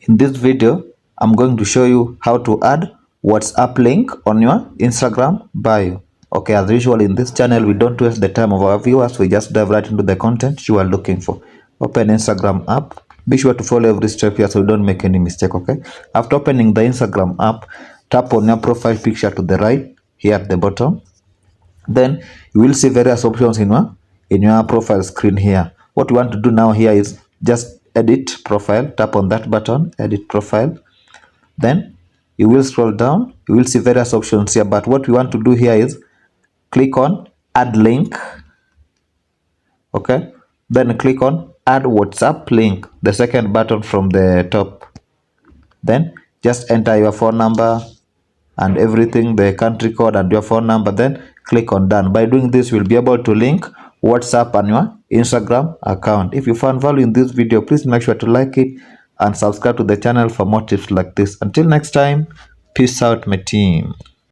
In this video, I'm going to show you how to add WhatsApp link on your Instagram bio. Okay, as usual in this channel, we don't waste the time of our viewers. We just dive right into the content you are looking for. Open Instagram app. Be sure to follow every step here so you don't make any mistake, okay? After opening the Instagram app, tap on your profile picture to the right here at the bottom. Then you will see various options in your profile screen here. What you want to do now here is just edit profile. Tap on that button, edit profile. Then you will scroll down. You will see various options here, but what we want to do here is click on add link. Okay, then click on add WhatsApp link, the second button from the top. Then just enter your phone number and everything, the country code and your phone number. Then click on done. By doing this, you'll be able to link WhatsApp and your Instagram account. If you found value in this video, please make sure to like it and subscribe to the channel for more tips like this. Until next time, peace out, my team.